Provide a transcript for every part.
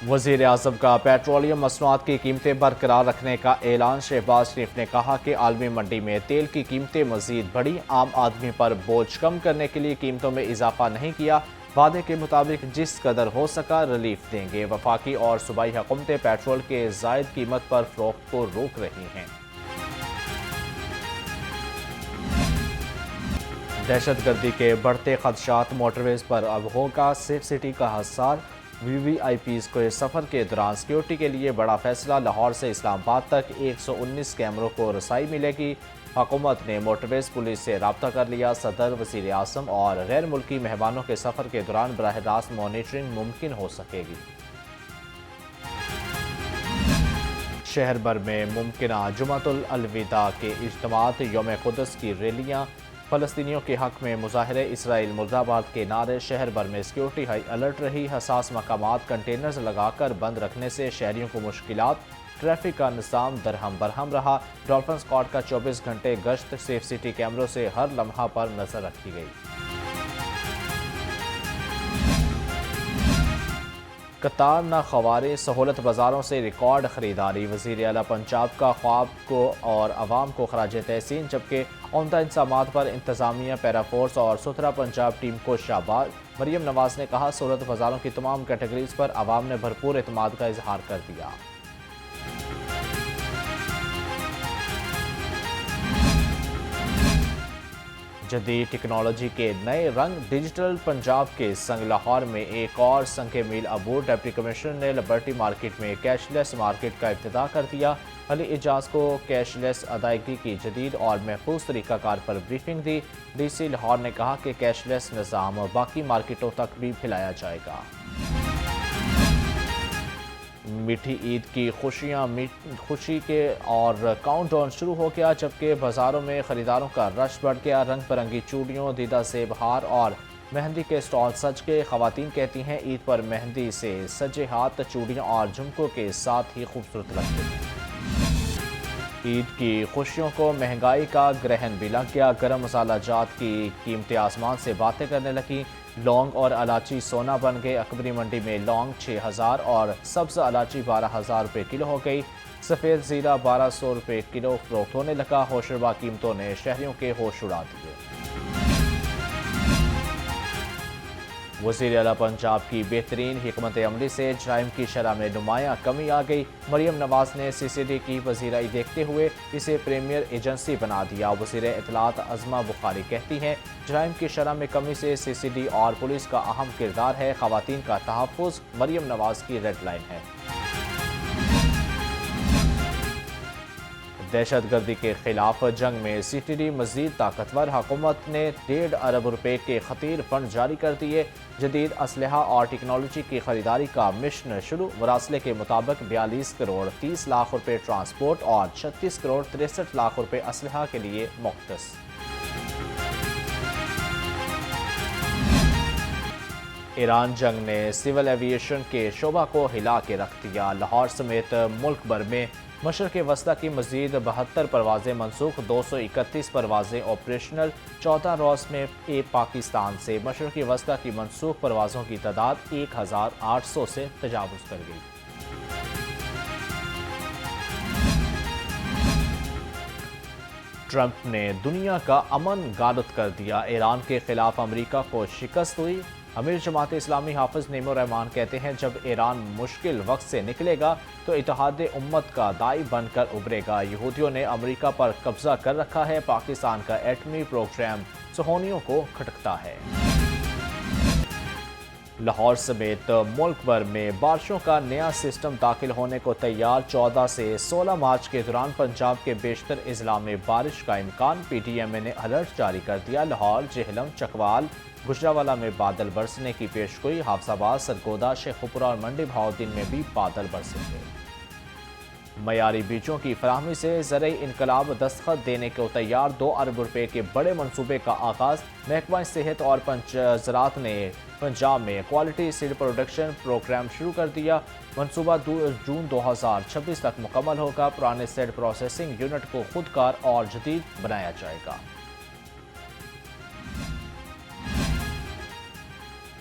وزیر اعظم کا پیٹرولیم مصنوعات کی قیمتیں برقرار رکھنے کا اعلان۔ شہباز شریف نے کہا کہ عالمی منڈی میں تیل کی قیمتیں مزید بڑھی، عام آدمی پر بوجھ کم کرنے کے لیے قیمتوں میں اضافہ نہیں کیا، وعدے کے مطابق جس قدر ہو سکا ریلیف دیں گے۔ وفاقی اور صوبائی حکومتیں پیٹرول کے زائد قیمت پر فروخت کو روک رہی ہیں۔ دہشت گردی کے بڑھتے خدشات، موٹر ویز پر اب ہوگا سیف سٹی کا حصار۔ وی وی آئی پیز کو سفر کے دوران سیکیورٹی کے لیے بڑا فیصلہ، لاہور سے اسلام آباد تک 119 کیمروں کو رسائی ملے گی۔ حکومت نے موٹر ویز پولیس سے رابطہ کر لیا، صدر، وزیر اعظم اور غیر ملکی مہمانوں کے سفر کے دوران براہ راست مانیٹرنگ ممکن ہو سکے گی۔ شہر بھر میں ممکنہ جمعۃ الوداع کے اجتماعات، یوم قدس کی ریلیاں، فلسطینیوں کے حق میں مظاہرے، اسرائیل مرد آباد کے نعرے۔ شہر بھر میں سیکیورٹی ہائی الرٹ رہی، حساس مقامات کنٹینرز لگا کر بند رکھنے سے شہریوں کو مشکلات۔ ٹریفک کا نظام درہم برہم رہا، ڈولفن اسکواڈ کا 24 گھنٹے گشت، سیف سٹی کیمروں سے ہر لمحہ پر نظر رکھی گئی۔ قطار نہ خوارے، سہولت بازاروں سے ریکارڈ خریداری۔ وزیر اعلیٰ پنجاب کا خواب کو اور عوام کو خراج تحسین، جبکہ عمدہ انتظامات پر انتظامیہ، پیرا فورس اور ستھرا پنجاب ٹیم کو شاباش۔ مریم نواز نے کہا، سہولت بازاروں کی تمام کیٹیگریز پر عوام نے بھرپور اعتماد کا اظہار کر دیا۔ جدید ٹیکنالوجی کے نئے رنگ، ڈیجیٹل پنجاب کے سنگ۔ لاہور میں ایک اور سنگ میل عبور، ڈپٹی کمشنر نے لبرٹی مارکیٹ میں کیش لیس مارکیٹ کا افتتاح کر دیا۔ علی اعجاز کو کیش لیس ادائیگی کی جدید اور محفوظ طریقہ کار پر بریفنگ دی۔ ڈی سی لاہور نے کہا کہ کیش لیس نظام باقی مارکیٹوں تک بھی پھیلایا جائے گا۔ میٹھی عید کی خوشی کے اور کاؤنٹ ڈاؤن شروع ہو گیا، جبکہ بازاروں میں خریداروں کا رش بڑھ گیا۔ رنگ برنگی چوڑیوں، دیدہ زیب ہار اور مہندی کے سٹال سج گئے۔ خواتین کہتی ہیں، عید پر مہندی سے سجے ہاتھ چوڑیوں اور جھمکوں کے ساتھ ہی خوبصورت لگتے ہیں۔ عید کی خوشیوں کو مہنگائی کا گرہن بھی لگ گیا، گرم مسالہ جات کی قیمتیں آسمان سے باتیں کرنے لگیں۔ لونگ اور الائچی سونا بن گئے، اکبری منڈی میں لونگ 6000 اور سبز الائچی 12000 روپے کلو ہو گئی۔ سفید زیرہ 1200 روپے کلو فروخت ہونے لگا۔ ہوشربا قیمتوں نے شہریوں کے ہوش اڑا دیے۔ وزیر اعلیٰ پنجاب کی بہترین حکمت عملی سے جرائم کی شرح میں نمایاں کمی آ گئی۔ مریم نواز نے سی سی ڈی کی پذیرائی دیکھتے ہوئے اسے پریمیئر ایجنسی بنا دیا۔ وزیر اطلاعات عظمہ بخاری کہتی ہیں، جرائم کی شرح میں کمی سے سی سی ڈی اور پولیس کا اہم کردار ہے۔ خواتین کا تحفظ مریم نواز کی ریڈ لائن ہے۔ دہشت گردی کے خلاف جنگ میں سی ٹی ڈی مزید طاقتور، حکومت نے 1.5 ارب روپے کے خطیر فنڈ جاری کر دیے۔ جدید اسلحہ اور ٹیکنالوجی کی خریداری کا مشن شروع، مراسلے کے مطابق 42 کروڑ 30 لاکھ روپے ٹرانسپورٹ اور 36 کروڑ 63 لاکھ روپے اسلحہ کے لیے مختص۔ ایران جنگ نے سول ایوییشن کے شعبہ کو ہلا کے رکھ دیا۔ لاہور سمیت ملک بھر میں مشرق وسطی کی مزید 72 پروازیں منسوخ، 231 پروازیں آپریشنل۔ 14 روز میں پاکستان سے مشرق وسطی کی منسوخ پروازوں کی تعداد 1800 سے تجاوز کر گئی۔ ٹرمپ نے دنیا کا امن غارت کر دیا، ایران کے خلاف امریکہ کو شکست ہوئی۔ امیر جماعت اسلامی حافظ نعیم الرحمان کہتے ہیں، جب ایران مشکل وقت سے نکلے گا تو اتحاد امت کا داعی بن کر ابھرے گا۔ یہودیوں نے امریکہ پر قبضہ کر رکھا ہے، پاکستان کا ایٹمی پروگرام صہیونیوں کو کھٹکتا ہے۔ لاہور سمیت ملک بھر میں بارشوں کا نیا سسٹم داخل ہونے کو تیار، 14 سے 16 مارچ کے دوران پنجاب کے بیشتر اضلاع میں بارش کا امکان، پی ٹی ایم اے نے الرٹ جاری کر دیا۔ لاہور، جہلم، چکوال، گجرانوالہ میں بادل برسنے کی پیشگوئی، حافظ آباد، سرگودا، شیخوپورہ اور منڈی بہاؤالدین میں بھی بادل برسیں گے۔ معیاری بیجوں کی فراہمی سے زرعی انقلاب، دستخط دینے کو تیار، 2 ارب روپے کے بڑے منصوبے کا آغاز۔ محکمہ صحت اور زراعت نے پنجاب میں کوالٹی سیڈ پروڈکشن پروگرام شروع کر دیا، منصوبہ جون 2026 تک مکمل ہوگا۔ پرانے سیڈ پروسیسنگ یونٹ کو خودکار اور جدید بنایا جائے گا۔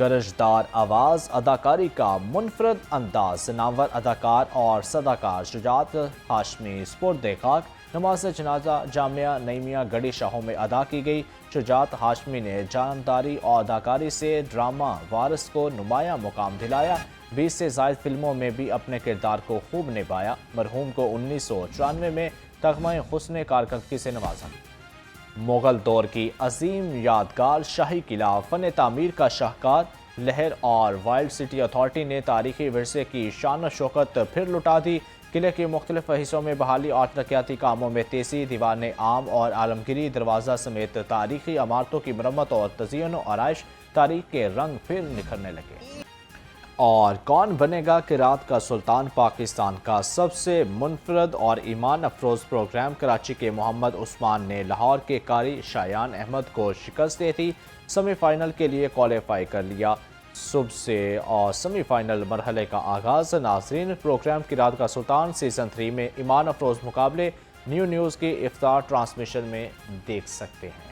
گرجدار آواز، اداکاری کا منفرد انداز، نامور اداکار اور صداکار شجاعت ہاشمی سپرد خاک، نماز جنازہ جامعہ نعیمیہ گڑھی شاہوں میں ادا کی گئی۔ شجاعت ہاشمی نے جانداری اور اداکاری سے ڈرامہ وارث کو نمایاں مقام دلایا، 20 سے زائد فلموں میں بھی اپنے کردار کو خوب نبھایا۔ مرحوم کو 1994 میں تمغہ حسن کارکردگی سے نوازا۔ مغل دور کی عظیم یادگار شاہی قلعہ فن تعمیر کا شاہکار، لہر اور وائلڈ سٹی اتھارٹی نے تاریخی ورثے کی شان و شوکت پھر لٹا دی۔ قلعے کے مختلف حصوں میں بحالی اور ترقیاتی کاموں میں تیزی، دیوان عام اور عالمگیری دروازہ سمیت تاریخی عمارتوں کی مرمت اور تزئین و آرائش، تاریخ کے رنگ پھر نکھرنے لگے۔ اور کون بنے گا قرات کا سلطان؟ پاکستان کا سب سے منفرد اور ایمان افروز پروگرام کراچی کے محمد عثمان نے لاہور کے قاری شایان احمد کو شکست دے دی، سیمی فائنل کے لیے کوالیفائی کر لیا۔ صبح سے اور سیمی فائنل مرحلے کا آغاز۔ ناظرین، پروگرام قرات کا سلطان سیزن 3 میں ایمان افروز مقابلے نیو نیوز کی افطار ٹرانسمیشن میں دیکھ سکتے ہیں۔